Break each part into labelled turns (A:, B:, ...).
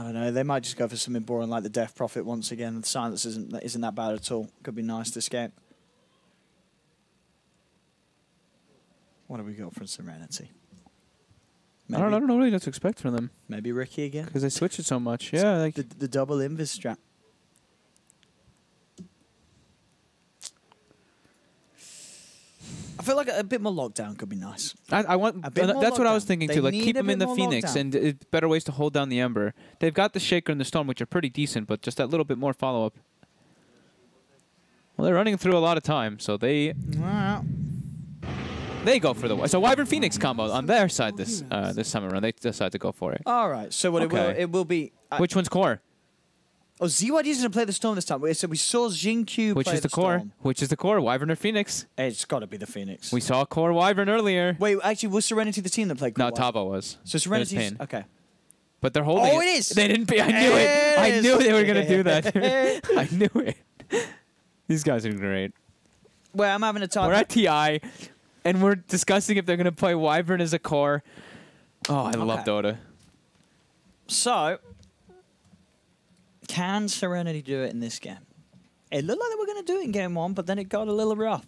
A: I don't know. They might just go for something boring like the Death Prophet once again. The silence isn't that bad at all. Could be nice this game. What have we got from Serenity? Maybe,
B: I don't know what to expect from them.
A: Maybe Ricky again?
B: Because they switch it so much. Yeah, like
A: the double invis strat. I feel like a bit more lockdown could be nice.
B: I want. That's what I was thinking too. Like keep them in the Phoenix and better ways to hold down the Ember. They've got the Shaker and the Storm, which are pretty decent, but just that little bit more follow up. Well, they're running through a lot of time, so they go for the Wyvern Phoenix combo on their side this time around. They decide to go for it.
A: All right. So what it will be.
B: Which one's core?
A: Oh, ZYD's going to play the Storm this time. So we saw Xingqiu play the
B: core?
A: Storm.
B: Which is the core? Wyvern or Phoenix?
A: It's got to be the Phoenix.
B: We saw core Wyvern earlier.
A: Wait, actually, was Serenity the team that played core?
B: No, Tavo was.
A: So Serenity's... Okay.
B: But they're holding it.
A: Oh, it is!
B: They didn't... I knew it! I knew they were going to do that. I knew it. These guys are great.
A: Well, I'm having a time...
B: We're at TI, and we're discussing if they're going to play Wyvern as a core. Oh, I love Dota.
A: So... Can Serenity do it in this game? It looked like they were going to do it in game 1, but then it got a little rough.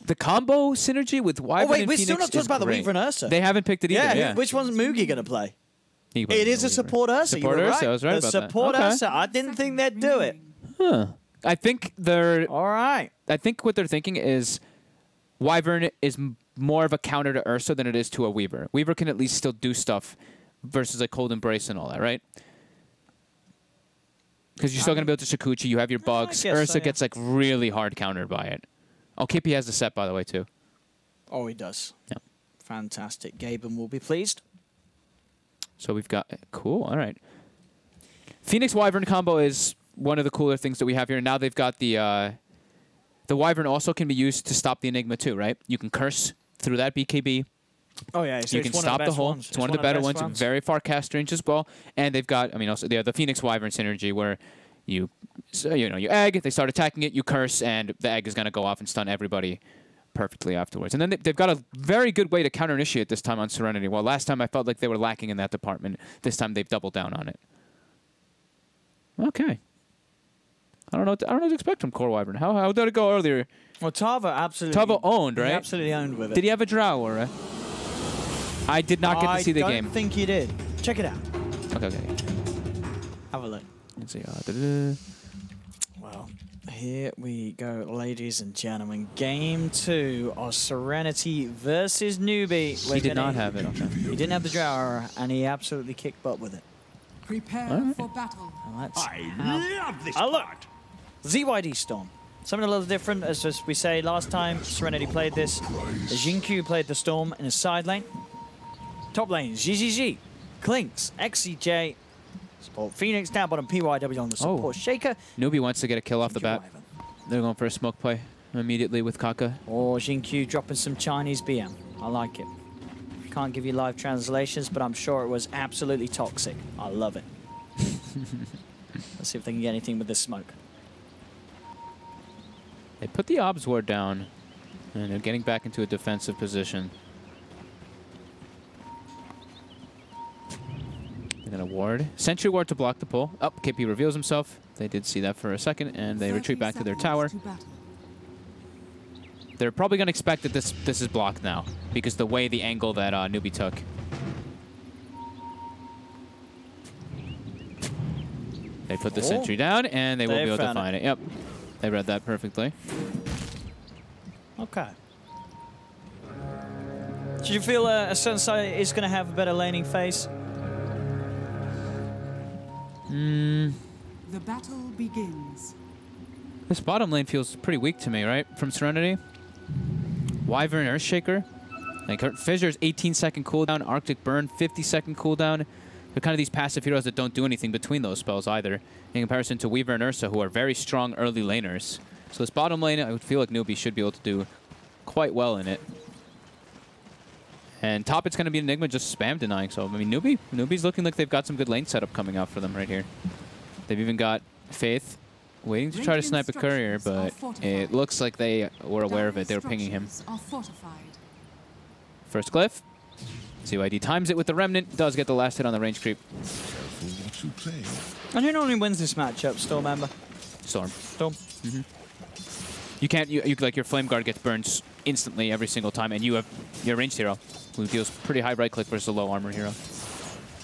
B: The combo synergy with Wyvern and Phoenix is
A: we're still not talking about the Weaver and Ursa.
B: They haven't picked it either. Yeah.
A: Which one's Mugi going to play? It is a support Ursa.
B: Support Ursa. I was right about that.
A: Support Ursa. I didn't think they'd do it.
B: Huh. I think they're...
A: All right.
B: I think what they're thinking is Wyvern is more of a counter to Ursa than it is to a Weaver. Weaver can at least still do stuff versus like Cold Embrace and all that, right? Because you're still going to be able to Shikuchi, you have your bugs. Ursa gets like really hard countered by it. Oh, KP has the set, by the way, too.
A: Oh, he does.
B: Yeah.
A: Fantastic. Gaben will be pleased.
B: So we've got... Cool, all right. Phoenix Wyvern combo is one of the cooler things that we have here. Now they've got the Wyvern also can be used to stop the Enigma, too, right? You can curse through that BKB.
A: Oh, yeah. So
B: you can stop the hole. It's one of the better ones. Very far cast range as well. And they've got, I mean, also the Phoenix Wyvern synergy where you egg, they start attacking it, you curse, and the egg is going to go off and stun everybody perfectly afterwards. And then they've got a very good way to counter-initiate this time on Serenity. Well, last time I felt like they were lacking in that department. This time they've doubled down on it. Okay. I don't know what to expect from Core Wyvern. How did it go earlier?
A: Well, Tavo absolutely...
B: Tavo owned, right?
A: He absolutely owned with it.
B: Did he have a drow or a... I did not get to see the game.
A: I don't think he did. Check it out.
B: Okay.
A: Have a look.
B: Let's see.
A: Well, here we go, ladies and gentlemen. Game 2 of Serenity versus Newbee.
B: He did not have it. Okay.
A: He didn't have the Drow, and he absolutely kicked butt with it.
C: Prepare for battle.
D: I love this part.
A: ZYD Storm. Something a little different, as we say last time Serenity played this. Xingqiu played the Storm in a side lane. Top lane, GGG, Clinks, XCJ, support Phoenix, down bottom PYW on the support Shaker.
B: Newbee wants to get a kill off the bat. They're going for a smoke play immediately with Kaka.
A: Or Xingqiu dropping some Chinese BM. I like it. Can't give you live translations, but I'm sure it was absolutely toxic. I love it. Let's see if they can get anything with this smoke.
B: They put the Obs Ward down, and they're getting back into a defensive position. They're going to ward. Sentry ward to block the pull. Up, KP reveals himself. They did see that for a second, and they retreat back to their tower. They're probably going to expect that this is blocked now, because the way the angle that Newbee took. They put the sentry down, and they will be able to find it. Yep. They read that perfectly.
A: Okay. Do you feel a certain side is going to have a better laning phase?
C: The battle begins.
B: This bottom lane feels pretty weak to me, right? From Serenity. Wyvern, Earthshaker. Like Fissure's 18-second cooldown, Arctic Burn, 50-second cooldown. They're kind of these passive heroes that don't do anything between those spells either, in comparison to Weaver and Ursa, who are very strong early laners. So this bottom lane, I would feel like Newbee should be able to do quite well in it. And top, it's going to be Enigma just spam denying. So, I mean, Newbee's looking like they've got some good lane setup coming out for them right here. They've even got Faith waiting to try to snipe a courier, but it looks like they were aware of it. They were pinging him. First glyph. ZYD times it with the Remnant. Does get the last hit on the range creep.
A: And who normally wins this matchup, Storm Ember?
B: Storm.
A: Storm.
B: You can't, like your Flame Guard gets burned instantly every single time, and you have your ranged hero who deals pretty high right click versus a low armor hero.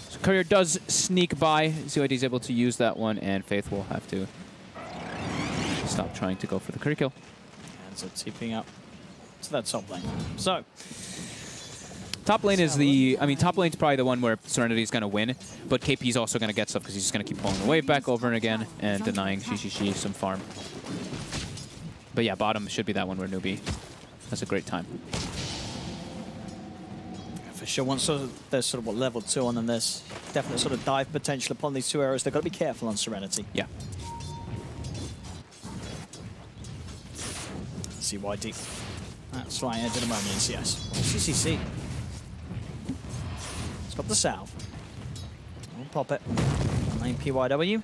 B: So Courier does sneak by. ZYD is able to use that one, and Faith will have to stop trying to go for the Courier kill.
A: Ends up TPing up to that top lane. So,
B: top lane is the, I mean, top lane's probably the one where Serenity is going to win, but KP's also going to get stuff because he's just going to keep pulling the wave back over and again and denying Xixi some farm. But yeah, bottom should be that one where Newbee has a great time.
A: For sure, once there's sort of what level 2 on them, there's definite sort of dive potential upon these two arrows. They've got to be careful on Serenity.
B: Yeah.
A: CYD. That's right, edge of the moment, yes. CCC. It's got the salve. We'll pop it. Lane PYW.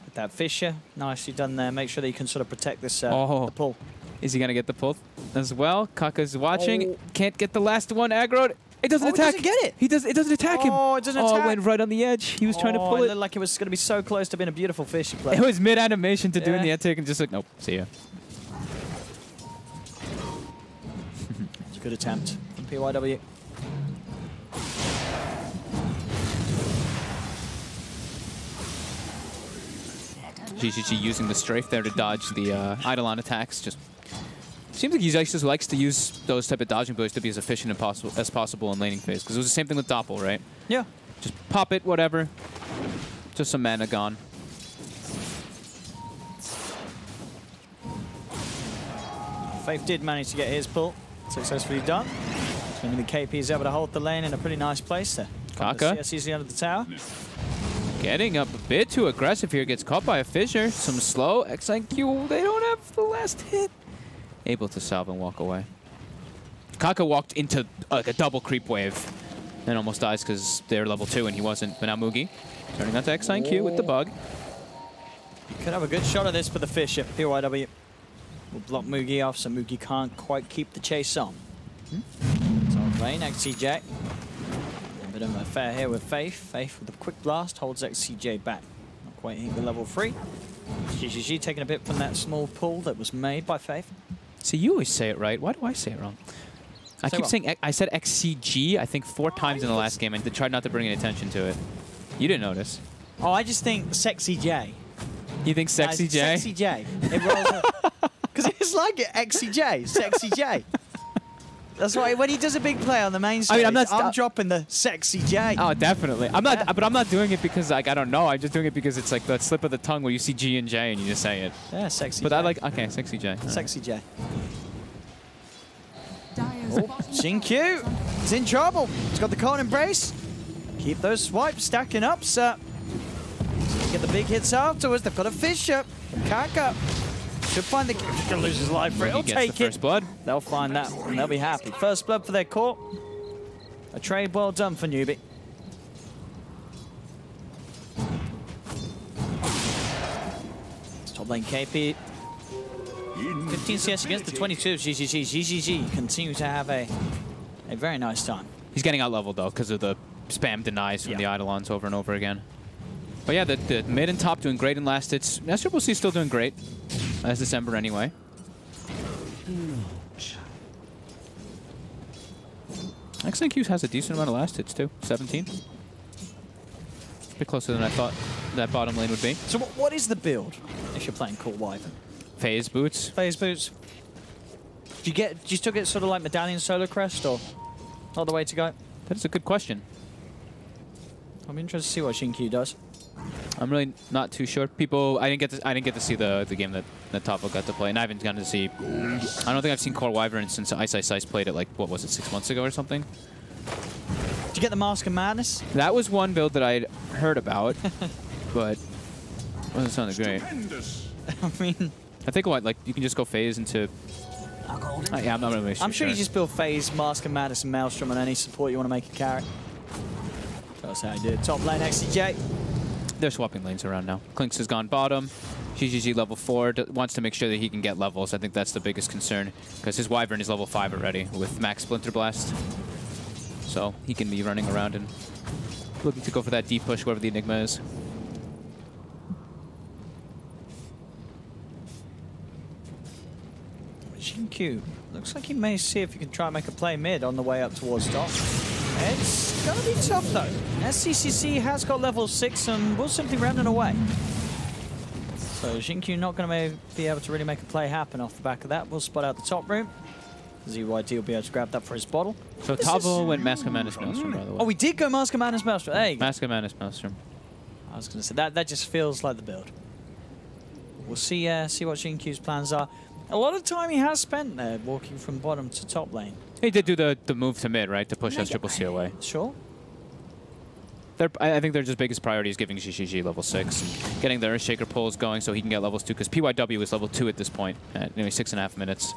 A: With that Fisher. Nicely done there. Make sure that you can sort of protect this the pull.
B: Is he going to get the pull as well? Kaka's watching. Can't get the last one aggroed. It doesn't attack.
A: He doesn't get it.
B: It doesn't attack him.
A: Oh, it doesn't attack.
B: Oh, it went right on the edge. He was trying to pull
A: it.
B: it.
A: Looked like it was going to be so close to being a beautiful Fisher play.
B: It was mid-animation to doing the attack and just like, nope, see ya.
A: It's a good attempt from PYW.
B: Xixi using the strafe there to dodge the Eidolon attacks. Just seems like he just likes to use those type of dodging abilities to be as efficient as possible in laning phase. Because it was the same thing with Doppel, right?
A: Yeah.
B: Just pop it, whatever. Just some mana gone.
A: Faith did manage to get his pull. Successfully done. I mean, the KP is able to hold the lane in a pretty nice place there.
B: Kaka.
A: CSC's under the tower.
B: Getting up a bit too aggressive here. Gets caught by a Fissure. Some slow. XIQ, they don't have the last hit. Able to salve and walk away. Kaka walked into like a double creep wave and almost dies because they're level 2 and he wasn't. But now Mugi turning on to XIQ with the bug.
A: Could have a good shot of this for the Fisher. PYW will block Mugi off, so Mugi can't quite keep the chase on. Top lane, XCJ. A bit of a fair here with Faith. Faith with a quick blast holds XCJ back. Not quite hitting the level 3. GGG taking a bit from that small pull that was made by Faith.
B: See, you always say it right. Why do I say it wrong? I keep saying, I said XCG, I think 4 times in the last game, and tried not to bring any attention to it. You didn't notice.
A: Oh, I just think Sexy J.
B: You think Sexy J?
A: Sexy J. It rolls because it's like it, XCJ, Sexy J. That's why when he does a big play on the main stage, I'm dropping the Sexy J.
B: Oh, definitely. I'm not, but I'm not doing it because like I don't know. I'm just doing it because it's like that slip of the tongue where you see G and J and you just say it.
A: Yeah, Sexy.
B: But
A: J.
B: I like Sexy J.
A: Sexy J. Xingqiu is in trouble. He's got the cold embrace. Keep those swipes stacking up, sir. Get the big hits afterwards. They've got a Fisher. Kaka should find the kill. He's going to lose his life for it. He'll take
B: the first blood.
A: They'll find that and they'll be happy. First blood for their core. A trade well done for Newbee. It's top lane KP. 15 CS against the 22 of GGG. GGG continue to have a very nice time.
B: He's getting out leveled though because of the spam denies from the Eidolons over and over again. But yeah, the mid and top doing great in last hits. SCC still doing great as December anyway. XNQ has a decent amount of last hits too, 17. A bit closer than I thought that bottom lane would be.
A: So what is the build if you're playing Court Wyvern?
B: Phase boots.
A: Phase boots. Do you still get sort of like Medallion Solar Crest or not the way to go?
B: That is a good question.
A: I'm interested to see what Xingqiu does.
B: I'm really not too sure. People, I didn't get to see the game that Topo got to play, and I haven't gotten to see. I don't think I've seen Core Wyvern since Ice played it like what was it, 6 months ago or something.
A: Did you get the Mask of Madness?
B: That was one build that I'd heard about, but wasn't sounding great.
A: I mean,
B: I think what, like you can just go phase into. Yeah, I'm not really sure.
A: I'm sure you just build phase, Mask of Madness, and Maelstrom on any support you want to make a carry. That's how I did. Top lane XCJ.
B: They're swapping lanes around now. Clinks has gone bottom. GGG level 4 wants to make sure that he can get levels. I think that's the biggest concern because his Wyvern is level 5 already with max Splinter Blast. So he can be running around and looking to go for that deep push wherever the Enigma is.
A: Q looks like he may see if he can try and make a play mid on the way up towards top. It's going to be tough though. SCCC has got level 6 and will simply Remnant away. So Xinkyu not going to be able to really make a play happen off the back of that. We'll spot out the top room. ZYD will be able to grab that for his bottle.
B: So Tabo went Mask of Madness Maelstrom, by the way.
A: Oh, we did go Mask of Madness Maelstrom. There you go.
B: Mask of Madness Maelstrom.
A: I was going to say, that just feels like the build. We'll see what Xinkyu's plans are. A lot of time he has spent there walking from bottom to top lane.
B: He did do the move to mid, right, to push us Triple C away.
A: Sure.
B: I think their just biggest priority is giving GGG level 6, getting the Earthshaker pulls going so he can get levels 2, because PYW is level 2 at this point at nearly 6.5 minutes.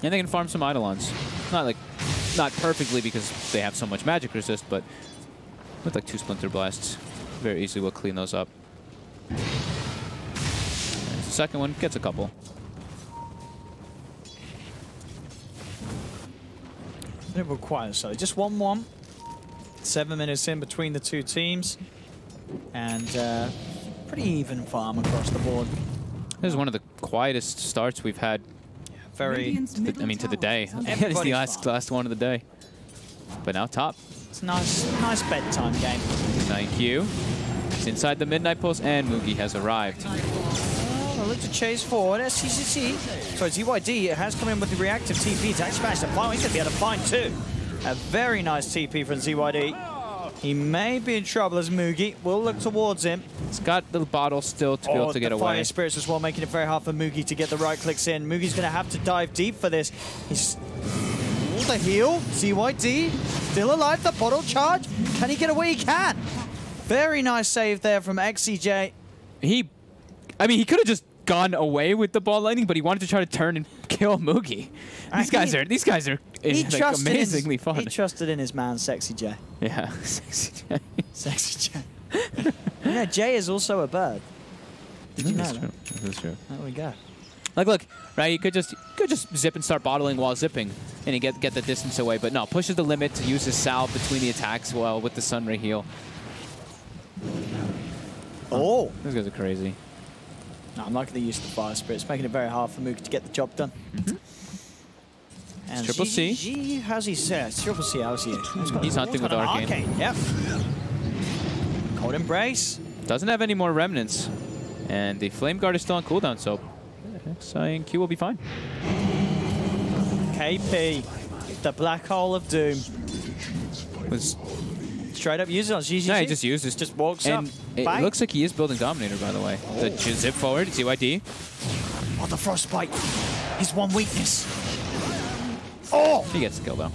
B: And they can farm some Eidolons. Not perfectly because they have so much magic resist, but with like 2 Splinter Blasts, very easily will clean those up. The second one gets a couple.
A: It requires so just 1-1. 7 minutes in between the two teams, and pretty even farm across the board.
B: This is one of the quietest starts we've had.
A: Very,
B: to the day. It's the last one of the day. But now top.
A: It's a nice bedtime game.
B: Thank you. It's inside the midnight pulse, and Mugi has arrived.
A: Oh, look to chase forward. SCCC. Sorry, ZYD has come in with the reactive TP to actually manage to find. He's going to be able to find two. A very nice TP from ZYD. He may be in trouble as Mugi will look towards him.
B: He's got the bottle still to be able to get away.
A: Fire Spirits as well, making it very hard for Mugi to get the right clicks in. Mugi's going to have to dive deep for this. He's... the heal. ZYD still alive. The bottle charge. Can he get away? He can. Very nice save there from XCJ.
B: He could have just gone away with the ball lightning, but he wanted to try to turn and kill Mugi. These guys are like amazingly fun.
A: He trusted in his man, Sexy J.
B: Yeah, Sexy J.
A: Sexy J. Yeah, Jay is also a bird. Did you know that?
B: That's true.
A: There we go.
B: Like, look, right? You could just zip and start bottling while zipping, and you get the distance away. But no, pushes the limit to use his salve between the attacks while with the Sunray heal.
A: Oh,
B: these guys are crazy.
A: No, I'm liking the use of the Fire Spirit. It's making it very hard for Mook to get the job done. And
B: Triple C.
A: How's he set? Triple C, how's he?
B: He's hunting with Arcane.
A: Yep. Cold Embrace.
B: Doesn't have any more remnants. And the Flame Guard is still on cooldown, so Q will be fine.
A: KP, the Black Hole of Doom.
B: Was
A: straight up uses it on GGG.
B: No, he just uses.
A: Just walks up.
B: It looks like he is building Dominator, by the way. The zip forward, ZYD.
A: Oh, the Frostbite. His one weakness. Oh!
B: He gets the kill, though.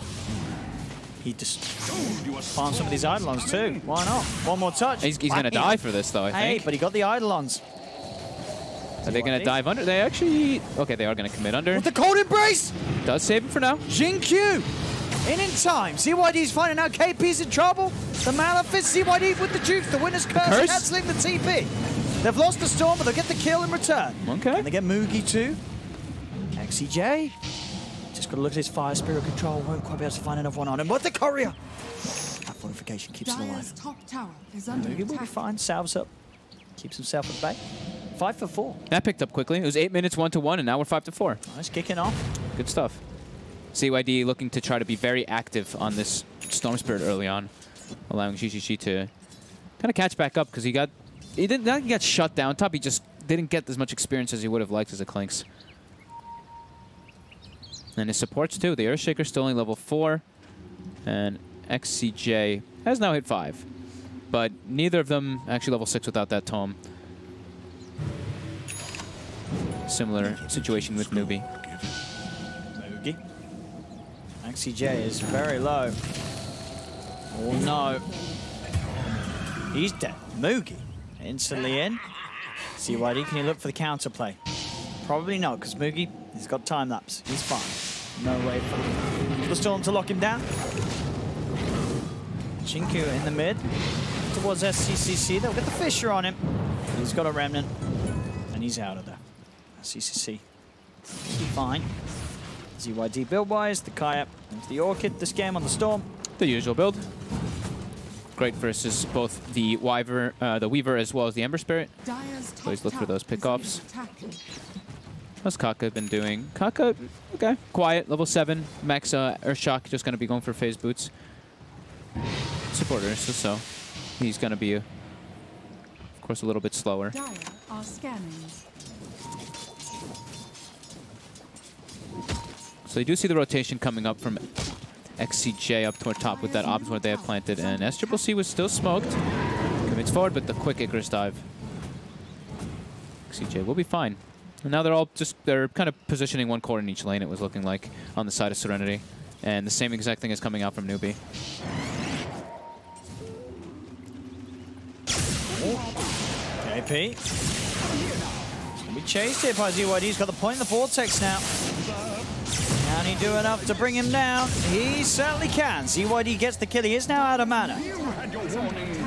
A: He just farms some of these Eidolons, too. Why not? One more touch.
B: He's going to die for this, though, I think.
A: Hey, but he got the Eidolons.
B: Are they going to dive under? They actually... Okay, they are going to commit under.
A: With the Cold Embrace!
B: Does save him for now.
A: Xinkyu! In time. ZYD's finding out KP's in trouble. The Malefice, ZYD with the Juke. The Winner's Curse cancelling the TP. They've lost the Storm, but they'll get the kill in return.
B: Okay.
A: And they get Mugi too. XCJ. Just got to look at his Fire Spirit control. Won't quite be able to find another one on him. But the Courier. That fortification keeps him alive.
C: Top tower is under
A: Mugi will be fine. Salves up. Keeps himself at bay. 5 for 4.
B: That picked up quickly. It was 8 minutes 1-1, and now we're 5-4.
A: Nice kicking off.
B: Good stuff. CYD looking to try to be very active on this Storm Spirit early on, allowing GGG to kind of catch back up because he got shut down top. He just didn't get as much experience as he would have liked as a Clinks. And his supports too. The Earthshaker still only level 4, and XCJ has now hit 5, but neither of them actually level 6 without that tome. Similar situation with Newbee.
A: Mugi. XCJ is very low. Oh no. He's dead. Mugi instantly in. ZYD, can you look for the counterplay? Probably not, because Mugi, he's got time lapse. He's fine. No way for the Storm to lock him down. Xinkyu in the mid towards SCCC. They'll get the Fissure on him. He's got a Remnant, and he's out of there. SCCC. Fine. ZYD build-wise, the Kayak into the Orchid this game on the Storm.
B: The usual build. Great versus both the Weaver as well as the Ember Spirit. Always look for those pickoffs. How's Kaka been doing? Kaka, okay, quiet, level 7. Max Earthshock just going to be going for phase boots. Supporter, so he's going to be, of course, a little bit slower.
C: Dire are scanning.
B: So you do see the rotation coming up from XCJ up toward top with that Obs where they have planted, and SCCC was still smoked. Commits forward, but the quick Icarus dive. XCJ will be fine. And now they're all they're kind of positioning one core in each lane, it was looking like, on the side of Serenity. And the same exact thing is coming out from Newbee.
A: JP. He's going to be chased here by ZYD. He's got the point in the vortex now. Can he do enough to bring him down? He certainly can. ZYD gets the kill. He is now out of mana.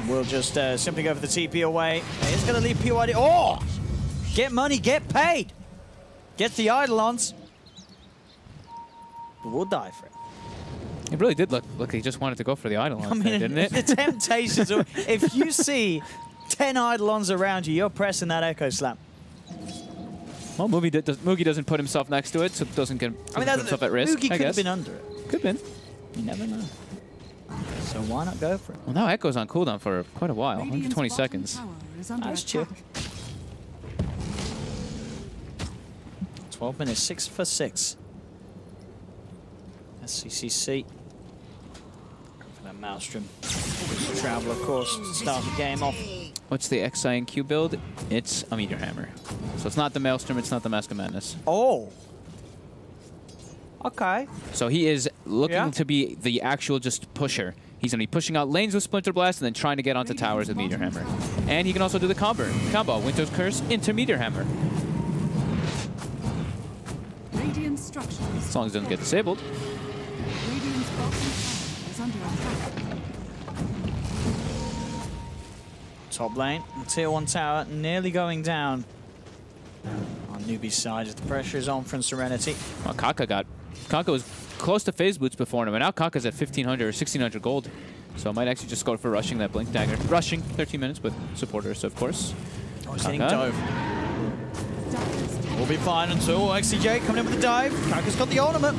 A: We'll just simply go for the TP away. He's going to leave PYD. Oh! Get money, get paid. Get the Eidolons. We'll die for it.
B: It really did look like he just wanted to go for the Eidolons,
A: I mean,
B: didn't it?
A: The temptations. If you see 10 Eidolons around you, you're pressing that Echo Slam.
B: Well, Moogie doesn't put himself next to it, so it doesn't put himself at risk.
A: Moogie could have been under it.
B: Could have been.
A: You never know. So why not go for it?
B: Well, now Echo's on cooldown for quite a while, 120 seconds.
A: That's chill. 12 minutes, 6 for 6. SCCC. For that Maelstrom. Travel, of course, to start the game off.
B: What's the XINQ build? It's a Meteor Hammer. So it's not the Maelstrom, it's not the Mask of Madness.
A: Oh. Okay.
B: So he is looking to be the actual just pusher. He's going to be pushing out lanes with Splinter Blast and then trying to get onto towers with Meteor Hammer. And he can also do the combo. Winter's Curse into Meteor Hammer. As long as it doesn't get disabled.
A: Top lane, tier 1 tower nearly going down on Newbee's side as the pressure is on from Serenity.
B: Well, Kaka was close to phase boots before him, and now Kaka's at 1,500 or 1,600 gold. So I might actually just go for rushing that Blink Dagger. Rushing 13 minutes with supporters, of course.
A: Oh, he's hitting dove. We'll be fine until XCJ coming in with the dive. Kaka's got the ultimate.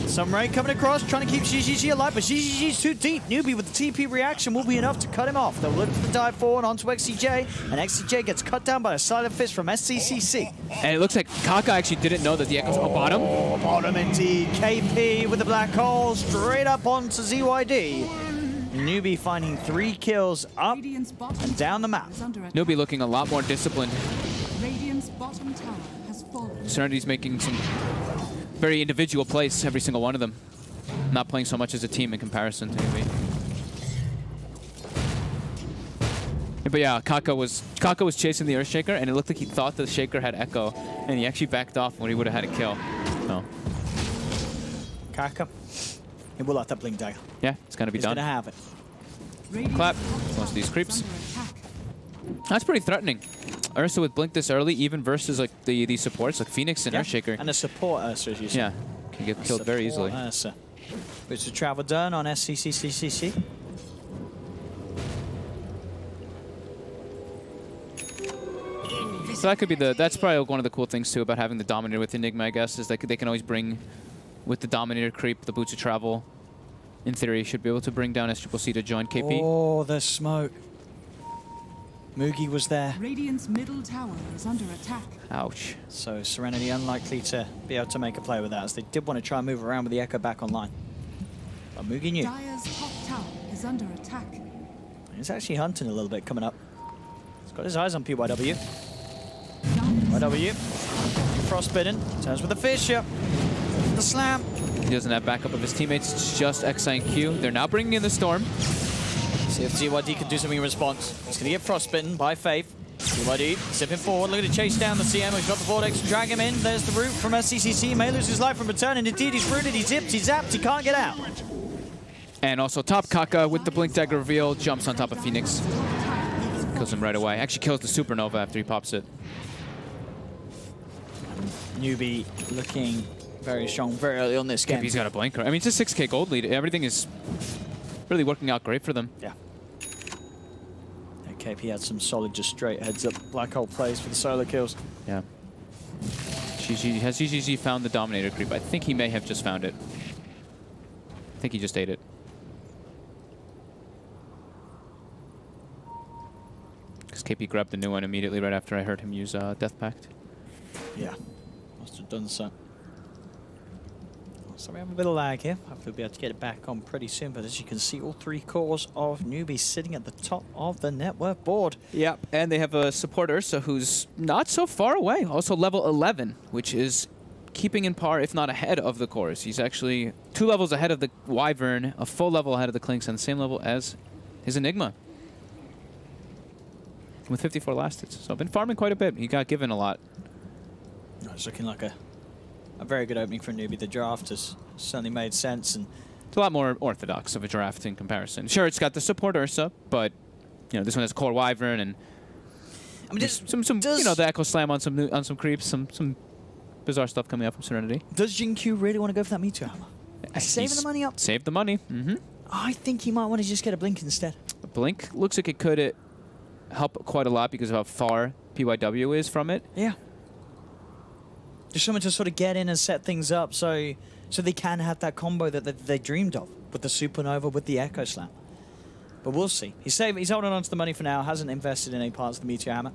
A: Sunray coming across, trying to keep ZZZ alive, but ZZZ's too deep. Newbee with the TP reaction will be enough to cut him off. They'll look for the dive forward onto XCJ, and XCJ gets cut down by a silent fist from SCCC.
B: And it looks like Kaka actually didn't know that the Echo's on bottom.
A: Oh, bottom indeed. KP with the black hole straight up onto ZYD. Newbee finding 3 kills up and down the map.
B: Newbee looking a lot more disciplined.
C: Radiant's bottom tower has fallen.
B: Serenity's making some very individual plays, every single one of them. Not playing so much as a team in comparison to Newbee. But yeah, Kaka was chasing the Earthshaker, and it looked like he thought the Shaker had Echo, and he actually backed off when he would have had a kill. No.
A: Kaka, he will let that Blink Dagger.
B: Yeah, it's gonna be done.
A: He's gonna have it.
B: Clap. Most of these creeps. That's pretty threatening. Ursa with Blink this early, even versus like the supports like Phoenix and Earthshaker.
A: And a support Ursa, as you said.
B: Yeah, can get killed very easily.
A: Ursa. Which the travel done on SCCCC.
B: So that could be that's probably one of the cool things too about having the Dominator with Enigma, I guess, is that they can always bring, with the Dominator creep, the Boots of Travel, in theory, should be able to bring down SCCC to join KP.
A: Oh, the smoke. Moogie was there.
C: Radiant's middle tower is under attack.
B: Ouch.
A: So Serenity unlikely to be able to make a play with that, as they did want to try and move around with the Echo back online. But Moogie knew.
C: Dire's top tower is under attack.
A: He's actually hunting a little bit coming up. He's got his eyes on PYW. YW. Frostbitten. Turns with the Fisher. The slam.
B: He doesn't have backup of his teammates. It's just XINQ. They're now bringing in the Storm.
A: See if ZYD can do something in response. He's going to get frostbitten by Faith. ZYD zipping forward, looking to chase down the CM. He's got the Vortex to drag him in. There's the root from SCCC. May lose his life from return, and indeed he's rooted, he's zipped, he's zapped, he can't get out.
B: And also top Kaka with the Blink Dagger reveal, jumps on top of Phoenix. Kills him right away. Actually kills the Supernova after he pops it.
A: Newbee looking very strong very early on this game.
B: He's got a blanker. I mean, it's a 6K gold lead. Everything is really working out great for them.
A: Yeah. KP had some solid, just straight heads up black hole plays for the solo kills.
B: Yeah. Has GGG found the Dominator creep? I think he may have just found it. I think he just ate it. Because KP grabbed the new one immediately right after I heard him use Death Pact.
A: Yeah, must have done so. So we have a bit of lag here. Hopefully we'll be able to get it back on pretty soon. But as you can see, all 3 cores of Newbee sitting at the top of the network board.
B: Yep, and they have a support Ursa who's not so far away. Also level 11, which is keeping in par, if not ahead of the cores. He's actually 2 levels ahead of the Wyvern, a full level ahead of the Clinks, and the same level as his Enigma. With 54 last hits. So I've been farming quite a bit. He got given a lot.
A: It's looking like a very good opening for Newbee. The draft has certainly made sense, and
B: it's a lot more orthodox of a draft in comparison. Sure, it's got the support Ursa, but you know this one has core Wyvern and
A: I mean,
B: some you know, the Echo Slam on some creeps, some bizarre stuff coming up from Serenity.
A: Does Jinkyu really want to go for that Meteor Hammer? Saving the money up.
B: Save the money.
A: I think he might want to just get a Blink instead.
B: A Blink looks like it could help quite a lot because of how far PYW is from it.
A: Yeah. Just someone to sort of get in and set things up so they can have that combo that they dreamed of with the Supernova, with the Echo Slam. But we'll see. He's holding on to the money for now, hasn't invested in any parts of the Meteor Hammer.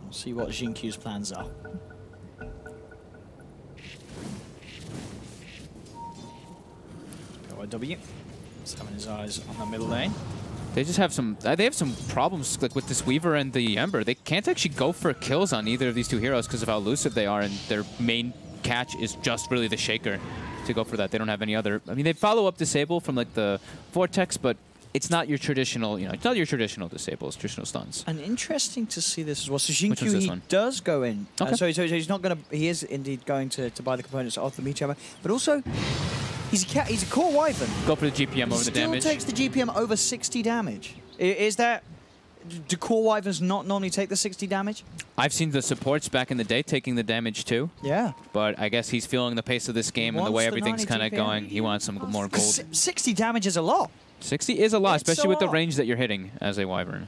A: We'll see what Jinkyu's plans are. PYW. He's having his eyes on the middle lane.
B: They just have some. They have some problems like with this Weaver and the Ember. They can't actually go for kills on either of these 2 heroes because of how elusive they are, and their main catch is just really the Shaker to go for that. They don't have any other. I mean, they follow up Disable from like the Vortex, but it's not your traditional. You know, it's not your traditional Disables, traditional stuns.
A: And interesting to see this as well. So Jinkyu, he does go in.
B: Okay.
A: So he's not going to. He is indeed going to buy the components of the Meteor Hammer, but also. He's a core Wyvern.
B: Go for the GPM over the damage.
A: Still takes the GPM over 60 damage. Is that... Do core Wyverns not normally take the 60 damage?
B: I've seen the supports back in the day taking the damage too.
A: Yeah.
B: But I guess he's feeling the pace of this game and the way everything's kind of going. He wants some more gold.
A: 60 damage is a lot.
B: 60 is a lot, especially with the range that you're hitting as a Wyvern.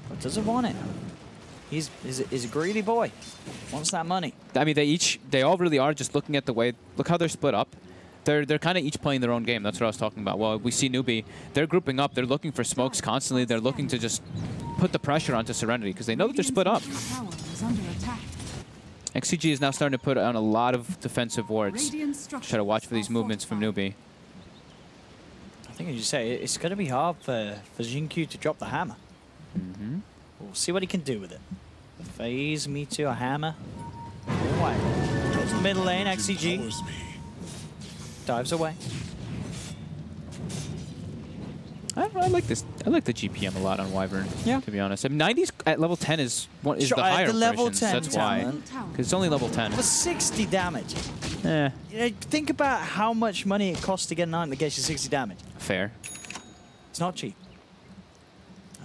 A: But doesn't want it. He's a greedy boy. Wants that money.
B: I mean, they all really are just looking at the way... Look how they're split up. They're kind of each playing their own game. That's what I was talking about. Well, we see Newbee. They're grouping up. They're looking for smokes constantly. They're looking to just put the pressure onto Serenity because they know that they're split up. XCG is now starting to put on a lot of defensive wards. Try to watch for these movements from Newbee.
A: I think, as you say, it's going to be hard for Jinkyu to drop the hammer. We'll see what he can do with it. Phase, Meteor, hammer. All right. Goes to the middle lane, XCG. Dives away.
B: I like this. I like the GPM a lot on Wyvern.
A: Yeah.
B: To be honest, I mean, 90s at level 10 is the higher
A: the level
B: versions.
A: 10
B: That's why. Because it's only level 10.
A: For 60 damage. You know, think about how much money it costs to get an item that gets you 60 damage.
B: Fair.
A: It's not cheap.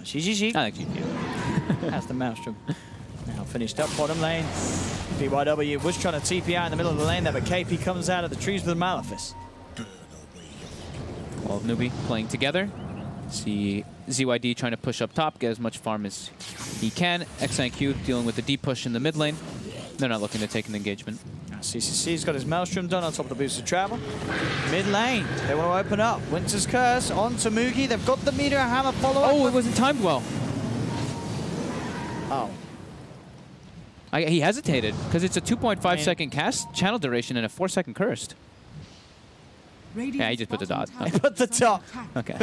A: GGG.
B: I like GPM.
A: That's the Maelstrom. Now finished up bottom lane. BYW was trying to TP out in the middle of the lane there, but KP comes out of the trees with a Malefice.
B: Well, Newbee playing together. See ZYD trying to push up top, get as much farm as he can. XIQ dealing with the deep push in the mid lane. They're not looking to take an engagement.
A: Now CCC's got his Maelstrom done on top of the boosted travel. Mid lane, they want to open up. Winter's Curse on to Mugi. They've got the Meteor Hammer follow-up.
B: Oh, it wasn't timed well.
A: Oh.
B: He hesitated because it's a 2.5 second cast channel duration and a 4-second cursed. Yeah, he just put the dot.
A: I put the top.
B: Okay.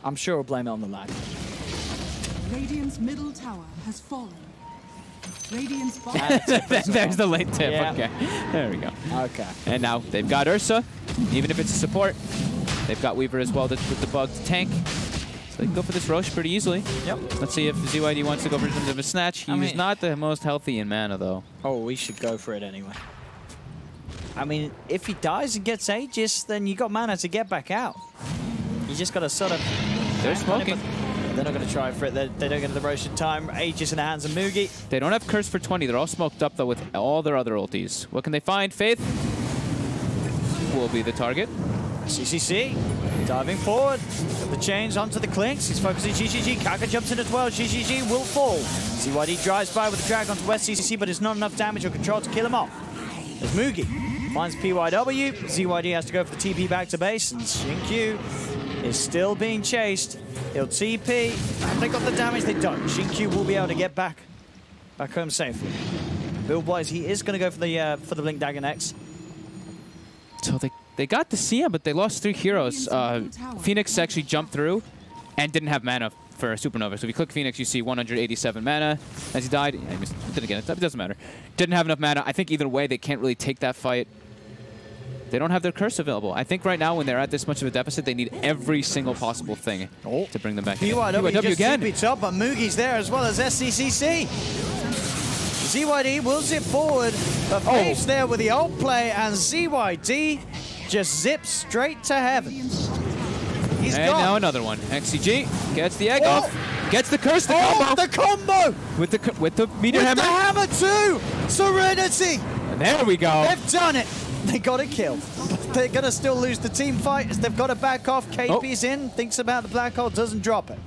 A: I'm sure we'll blame it on the lag.
C: Radiant's middle tower has fallen. Radiant's bottom
B: There's the late tip.
A: Yeah.
B: Okay. There we go.
A: Okay.
B: And now they've got Ursa, even if it's a support. They've got Weaver as well with the bug to tank. So they can go for this Roche pretty easily.
A: Yep.
B: Let's see if ZYD wants to go for some of a snatch. He's not the most healthy in mana, though.
A: Oh, we should go for it anyway. I mean, if he dies and gets Aegis, then you got mana to get back out. You just got to sort of...
B: They're smoking.
A: they're not going to try for it. They don't get the rotation time. Aegis in the hands of Mugi.
B: They don't have Curse for 20. They're all smoked up, though, with all their other ultis. What can they find? Faith will be the target.
A: CCC diving forward. Got the chains onto the Clinks. He's focusing GGG. Kaka jumps in as well. GGG will fall. ZYD drives by with the drag onto West CCC, but it's not enough damage or control to kill him off. As Mugi finds PYW. ZYD has to go for the TP back to base, and Xinkyu is still being chased. He'll TP. Have they got the damage? They don't. Xinkyu will be able to get back home safely. Build-wise, he is going to go for the Blink Dagger next.
B: So they got the CM, but they lost 3 heroes. Phoenix actually jumped through and didn't have mana for Supernova. So if you click Phoenix, you see 187 mana as he died. Yeah, he missed it again. It doesn't matter. Didn't have enough mana. I think either way, they can't really take that fight. They don't have their curse available. I think right now, when they're at this much of a deficit, they need every single possible thing to bring them back in.
A: PYW again. Beats up, but Mugi's there as well as SCCC. ZYD will zip forward, but Faith's there with the ult play, and ZYD just zips straight to heaven. He's
B: and
A: gone.
B: Now another one. XCG gets the egg off, gets the curse, the combo.
A: The combo!
B: With the meteor hammer.
A: The hammer too! Serenity!
B: And there we go.
A: They've done it. They got a kill. They're going to still lose the team fight as they've got to back off. KP's in, thinks about the black hole, doesn't drop it.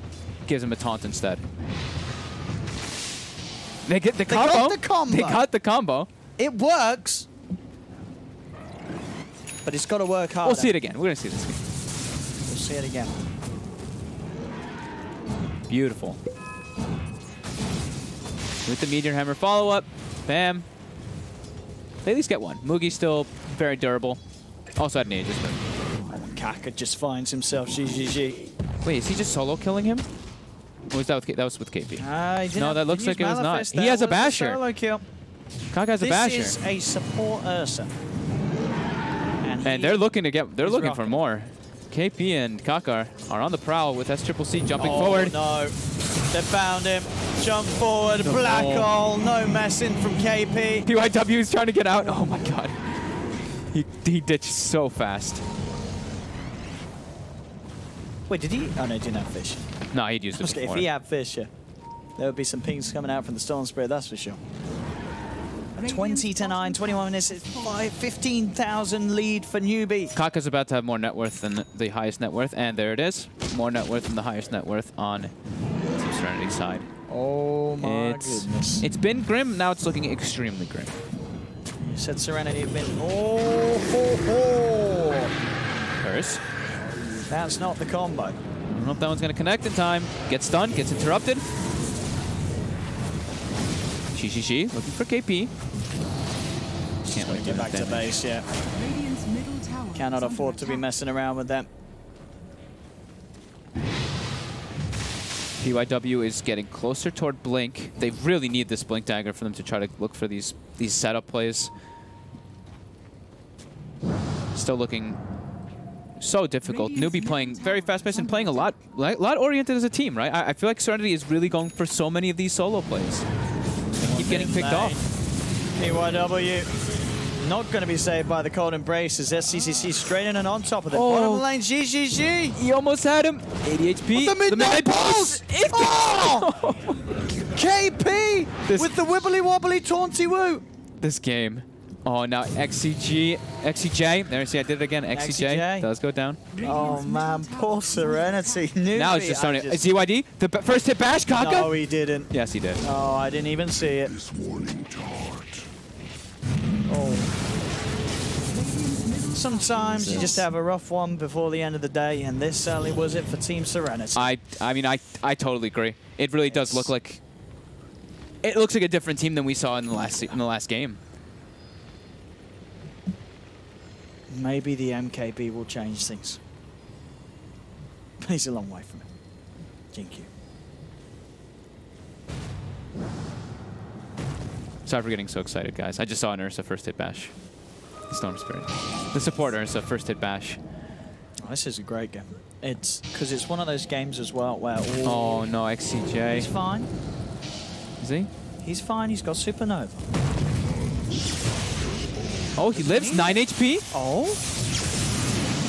B: Gives him a taunt instead. They get the combo.
A: Got the combo.
B: They got the combo.
A: It works. But it's got to work harder.
B: We'll see it again. We're going to see this again.
A: We'll see it again.
B: Beautiful. With the meteor hammer follow-up. Bam. They at least get one. Mugi's still very durable. Also had an Aegis.
A: Kaka just finds himself GGG.
B: Wait, is he just solo killing him? Or was that with KP? No, that looks like it was not. He has a basher.
A: Solo kill.
B: Kaka has a basher.
A: This is a support Ursa.
B: And they're looking to get. They're looking for more. KP and Kaka are on the prowl with SCCC jumping forward.
A: No, they found him. Jump forward, black hole, no messing from KP.
B: PYW is trying to get out. Oh my god. He ditched so fast.
A: Wait, did he? Oh no, he didn't have fish.
B: No, he'd used it before.
A: If he had fish, yeah, there would be some pings coming out from the Storm Spirit, that's for sure. 20 to 9, 21 minutes, it's 15,000 lead for Newbee.
B: Kaka's about to have more net worth than the highest net worth, and there it is. More net worth than the highest net worth on Team Serenity's side.
A: Oh my goodness.
B: It's been grim, now it's looking extremely grim.
A: You said Serenity have been... Oh, ho, ho.
B: Curse.
A: That's not the combo.
B: I don't know if that one's going to connect in time. Gets stunned, gets interrupted. Shishi looking for KP. Can't wait to
A: get back to base, yeah. Cannot afford to be messing around with them.
B: PYW is getting closer toward Blink. They really need this Blink Dagger for them to try to look for these setup plays. Still looking so difficult. Newbee playing very fast-paced and playing a lot oriented as a team, right? I feel like Serenity is really going for so many of these solo plays. They keep getting picked off.
A: PYW not going to be saved by the cold embrace as SCCC straight in and on top of the bottom lane. GGG.
B: He almost had him. 80 HP.
A: The midnight balls.
B: Oh!
A: KP with the wibbly wobbly taunty woo.
B: This game. Oh, now XCJ. There, see, I did it again. XCJ does go down.
A: Oh, man. Poor Serenity. Newbee,
B: now it's just starting. ZYD, the first hit bash, Kaka?
A: No, he didn't.
B: Yes, he did.
A: Oh, I didn't even see it. Oh. Sometimes you just have a rough one before the end of the day, and this certainly was it for Team Serenity.
B: I mean, I totally agree. It really does look like... It looks like a different team than we saw in the last game.
A: Maybe the MKB will change things. But he's a long way from it. GQ.
B: Sorry for getting so excited, guys. I just saw an Ursa first hit bash. Storm Spirit. The support Ursa first hit bash.
A: Oh, this is a great game. It's because it's one of those games as well where...
B: Oh no, XCJ.
A: He's fine.
B: Is he?
A: He's fine. He's got Supernova.
B: Oh, he lives 9 HP.
A: Oh.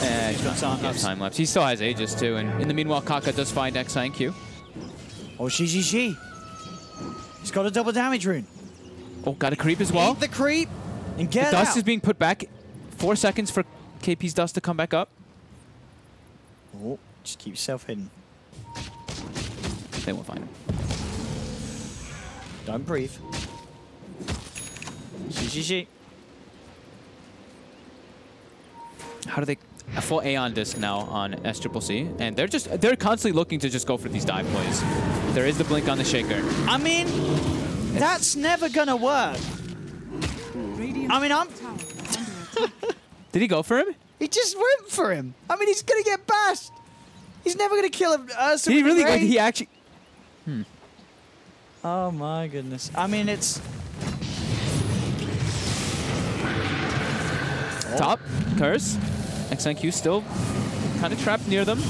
B: And he's got time lapse. He still has Aegis too, and in the meanwhile, Kaka does find Xi and Q.
A: Oh, GGG. He's got a double damage rune.
B: Oh, got a creep as well.
A: Eat the creep and get
B: The dust
A: out.
B: is being put back. 4 seconds for KP's dust to come back up.
A: Oh, just keep yourself hidden.
B: They won't find him.
A: Don't breathe. GGG.
B: How do they... A full Aeon disc now on SCCC, and they're constantly looking to just go for these dive plays. There is the blink on the shaker.
A: I mean, that's never gonna work. I mean,
B: Did he go for him?
A: he just went for him. I mean, he's gonna get bashed. He's never gonna kill him.
B: Did he really? He actually.
A: Oh my goodness. I mean, it's
B: Top curse. XNQ still kind of trapped near them.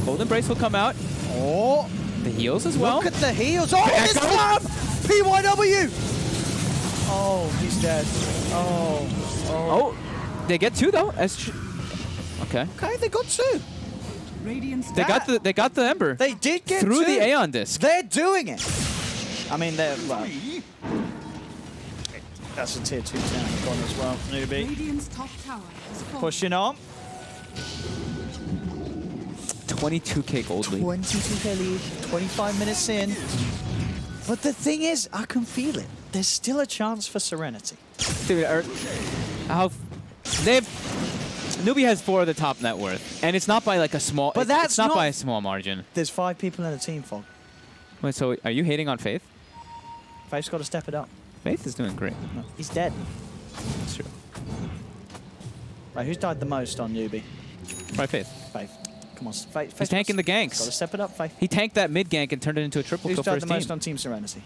B: Golden Brace will come out.
A: oh.
B: The heals as well.
A: Look at the heels. Oh, his slam! PYW! Oh, he's dead. Oh.
B: Oh, they get 2 though. Okay.
A: Okay, they got 2.
C: Radiant's
B: They got the Ember
A: They did get
B: through
A: 2.
B: the Aeon disc.
A: They're doing it. I mean, they're... Well, that's a tier 2 tank gone as well. Newbee.
C: Radiant's top tower has fallen.
A: Pushing on.
B: 22k gold lead.
A: 22k lead. 25 minutes in. But the thing is, I can feel it. There's still a chance for Serenity.
B: Dude, Newbee has 4 of the top net worth, and it's not by like a small.
A: But that's
B: it's not
A: not-
B: by a small margin.
A: There's 5 people in the team, Fog.
B: Wait, so are you hating on Faith?
A: Faith's got to step it up.
B: Faith is doing great.
A: No, he's dead.
B: That's true.
A: Right, who's died the most on Newbee?
B: Right, Faith.
A: Faith. Come on, Faith.
B: He's tanking the ganks.
A: Got to step it up, Faith.
B: He tanked that mid gank and turned it into a triple
A: Who's
B: kill for
A: died
B: his
A: the
B: team.
A: most on Team Serenity?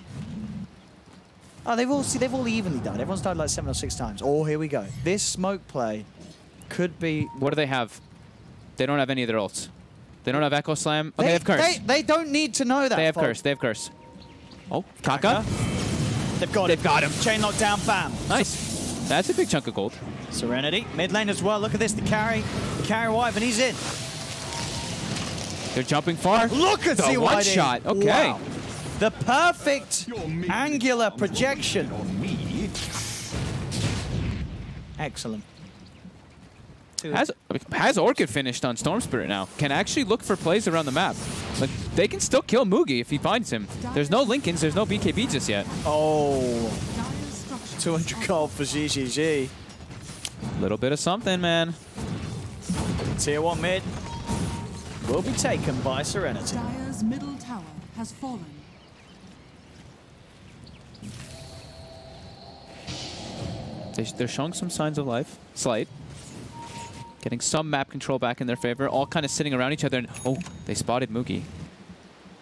A: Oh, they've all evenly died. Everyone's died like 7 or 6 times. Oh, here we go. This smoke play could be...
B: What do they have? They don't have any of their ults. They don't have Echo Slam. Oh, they have Curse.
A: They don't need to know that.
B: They have
A: Fog.
B: Curse. They have Curse. Oh, Kaka.
A: They've got him. Chain lockdown, bam.
B: Nice. That's a big chunk of gold.
A: Serenity, mid lane as well. Look at this, the carry wife, and he's in.
B: They're jumping far.
A: Look at
B: the
A: ZYD.
B: one shot. Okay.
A: Wow. The perfect angular projection. Excellent.
B: Has Orchid finished on Storm Spirit now. Can actually look for plays around the map. Like, they can still kill Mugi if he finds him. There's no Lincolns, there's no BKB just yet.
A: Oh. 200 gold for GGG.
B: Little bit of something, man.
A: Tier 1 mid will be taken by Serenity.
C: Dire's middle tower has fallen.
B: They're showing some signs of life. Slight. Getting some map control back in their favor. All kind of sitting around each other. And oh, they spotted Mugi.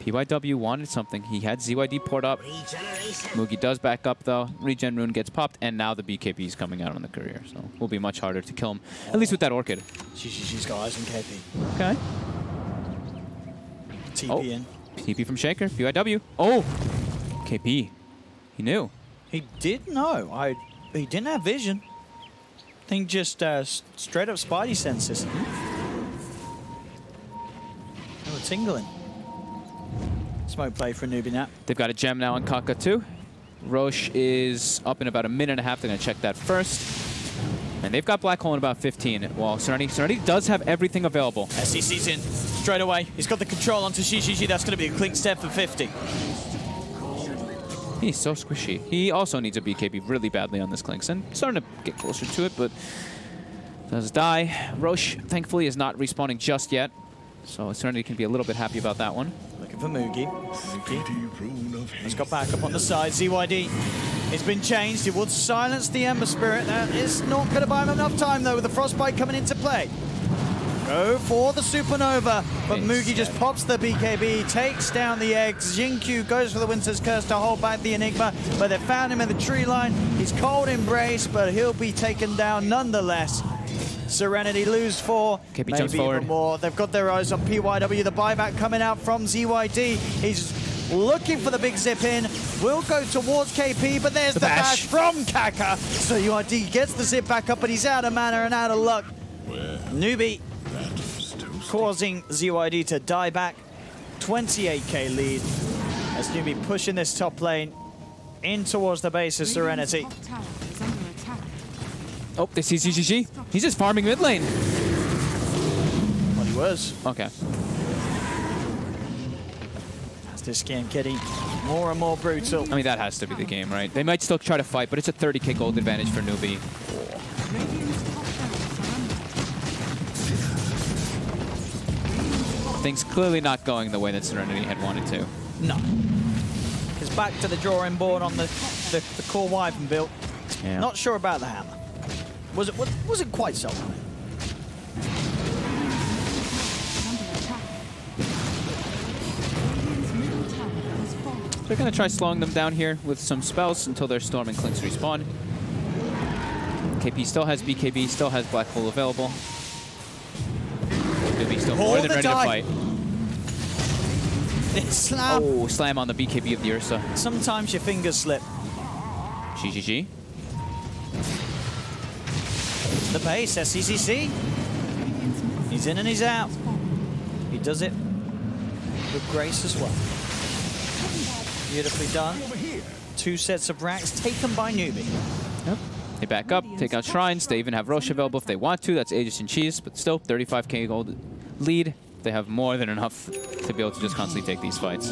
B: PYW wanted something. He had ZYD poured up. Mugi does back up, though. Regen Rune gets popped. And now the BKB is coming out on the courier. So it will be much harder to kill him. At least with that Orchid.
A: GGG's got eyes on KP.
B: Okay.
A: TP in.
B: TP from Shaker. PYW. Oh! KP. He knew.
A: He did know. He didn't have vision. I think just straight up Spidey senses. They were tingling. Smoke play for Newbee now.
B: They've got a gem now on Kaka too. Roche is up in about a minute and a half. They're going to check that first. And they've got Black Hole in about 15. Well, Serenity does have everything available.
A: SCC's in straight away. He's got the control onto GGG. That's going to be a clink step for 50.
B: He's so squishy. He also needs a BKB really badly on this Clinks, and starting to get closer to it, but does die. Roche, thankfully, is not respawning just yet, so Serenity can be a little bit happy about that one.
A: Looking for Mugi. Mugi has got back up on the side. ZYD, it's been changed. It will silence the Ember Spirit. That is not going to buy him enough time, though, with the Frostbite coming into play. Go for the Supernova, but Mugi just pops the BKB, takes down the eggs. Jinkyu goes for the Winter's Curse to hold back the Enigma, but they found him in the tree line. He's cold embrace, but he'll be taken down nonetheless. Serenity lose 4,
B: KP
A: maybe
B: jumps forward.
A: even more. They've got their eyes on PYW. The buyback coming out from ZYD. He's looking for the big zip in. Will go towards KP, but there's the bash from Kaka. So ZYD gets the zip back up, but he's out of mana and out of luck. Newbee causing ZYD to die back. 28k lead as Newbee pushing this top lane in towards the base of Serenity.
C: Top tower is under attack.
B: Oh, they see GGG. He's just farming mid lane.
A: Well, he was.
B: Okay.
A: As this game getting more and more brutal.
B: I mean, that has to be the game, right? They might still try to fight, but it's a 30k gold advantage for Newbee.
C: Radiant's top barracks are under attack.
B: Things clearly not going the way that Serenity had wanted to.
A: No. Because back to the drawing board on the core Wyvern build.
B: Yeah.
A: Not sure about the hammer. Was it quite so?
C: Under attack. Radiant's middle tower has fallen.
B: They're going to try slowing them down here with some spells until their Storm and Clinks respawn. KP still has BKB, still has Black Hole available. Newbee still more than ready to fight.
A: Slam.
B: Oh, slam on the BKB of the Ursa.
A: Sometimes your fingers slip.
B: GGG.
A: The base, SCCC. He's in and he's out. He does it with grace as well. Beautifully done. 2 sets of racks taken by Newbee.
B: Yep. They back up, take out shrines. They even have Roche available if they want to. That's Aegis and Cheese, but still 35k gold lead. They have more than enough to be able to just constantly take these fights.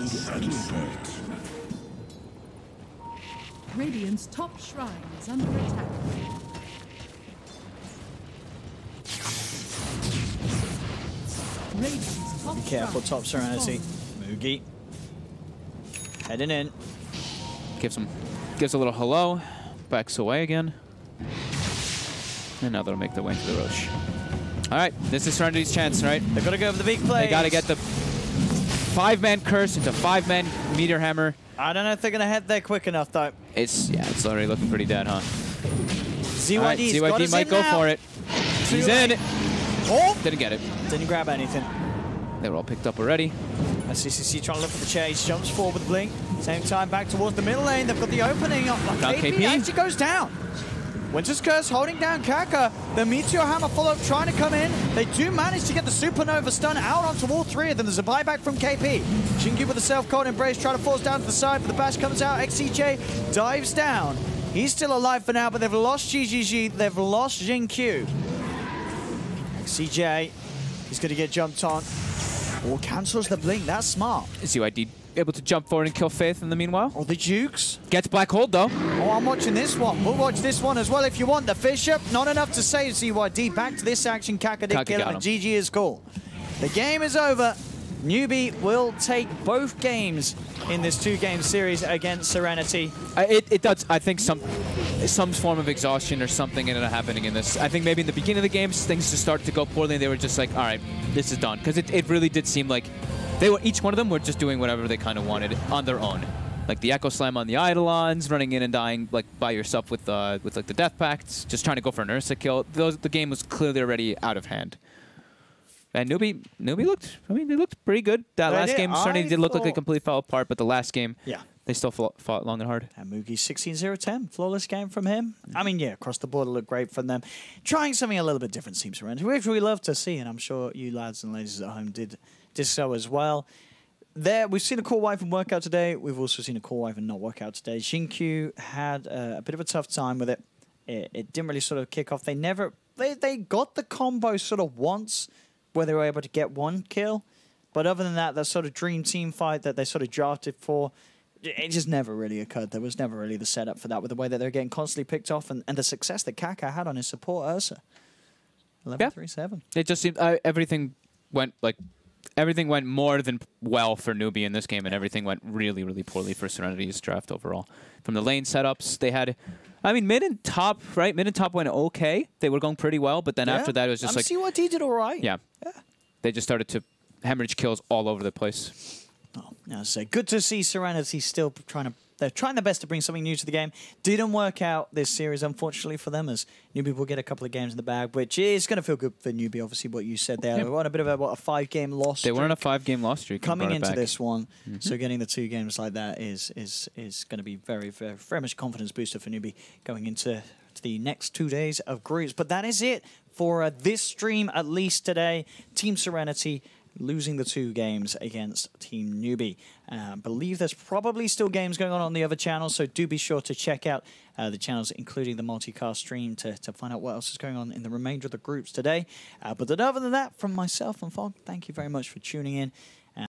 C: Radiant's top shrine is under attack. Radiant's top
A: Be careful,
C: shrine
A: top
C: has
A: Serenity.
C: fallen.
A: Moogie. Heading in.
B: Gives a little hello, backs away again. And now they'll make their way into the Roche. All right, this is Serenity's chance, right?
A: They've got to go for the big play.
B: They got to get the 5-man curse into 5-man meteor hammer.
A: I don't know if they're going to head there quick enough, though.
B: It's already looking pretty dead, huh?
A: ZYD's
B: All right,
A: got
B: ZYD
A: us
B: might
A: in
B: go
A: now.
B: for it. He's
A: late.
B: in.
A: Oh!
B: Didn't get it.
A: Didn't grab anything.
B: They were all picked up already.
A: CCC trying to look for the chase. Jumps forward with Blink. Same time back towards the middle lane. They've got the opening. KP actually goes down. Winter's Curse holding down Kaka. The Meteor Hammer follow-up trying to come in. They do manage to get the Supernova stun out onto all 3 of them. There's a buyback from KP. Shinky with the self-cold embrace trying to force down to the side, but the bash comes out. XCJ dives down. He's still alive for now, but they've lost GGG. They've lost Jinkyu. XCJ is going to get jumped on. Or cancels the blink. That's smart.
B: ZYD able to jump forward and kill Faith in the meanwhile.
A: Oh, the Jukes.
B: Gets Black Hold, though.
A: Oh, I'm watching this one. We'll watch this one as well if you want. The Fisher, not enough to save ZYD. Back to this action. Kaka did kill him, and GG is cool. The game is over. Newbee will take both games in this 2-game series against Serenity.
B: It does. I think some form of exhaustion or something ended up happening in this. I think maybe in the beginning of the games, things just started to go poorly, and they were just like, all right, this is done. Because it really did seem like each one of them were just doing whatever they kind of wanted on their own. Like the Echo Slam on the Eidolons, running in and dying like by yourself with like the Death Pacts, just trying to go for an Ursa kill. The game was clearly already out of hand. And Newbee looked, they looked pretty good. That last game certainly did look like they completely fell apart, but the last game, they still fought long and hard.
A: And Moogie 16-0-10, flawless game from him. I mean, yeah, across the board it looked great from them. Trying something a little bit different seems to which we love to see, and I'm sure you lads and ladies at home did so as well. We've seen a core Wyvern work out today. We've also seen a core Wyvern not work out today. Jinkyu had a bit of a tough time with it. It didn't really sort of kick off. They got the combo sort of once where they were able to get 1 kill. But other than that sort of dream team fight that they sort of drafted for, it just never really occurred. There was never really the setup for that with the way that they're getting constantly picked off and the success that Kaka had on his support Ursa. 11-3-7.
B: It just seemed everything went more than well for Newbee in this game, and everything went really, really poorly for Serenity's draft overall. From the lane setups, they had, I mean, mid and top, right? Mid and top went okay. They were going pretty well, but then after that, it was just like...
A: CYD did all right.
B: Yeah. They just started to hemorrhage kills all over the place.
A: Oh, as I say, good to see Serenity still they're trying their best to bring something new to the game. Didn't work out this series, unfortunately, for them, as Newbee will get a couple of games in the bag, which is going to feel good for Newbee, obviously, what you said there. They were on a bit of a 5-game loss streak.
B: They were on a 5-game loss streak.
A: Coming into this one, so getting the 2 games like that is going to be very, very, very much a confidence booster for Newbee going into the next 2 days of groups. But that is it for this stream, at least today. Team Serenity losing the 2 games against Team Newbee. I believe there's probably still games going on the other channels, so do be sure to check out the channels, including the multicast stream, to find out what else is going on in the remainder of the groups today. But other than that, from myself and Fog, thank you very much for tuning in.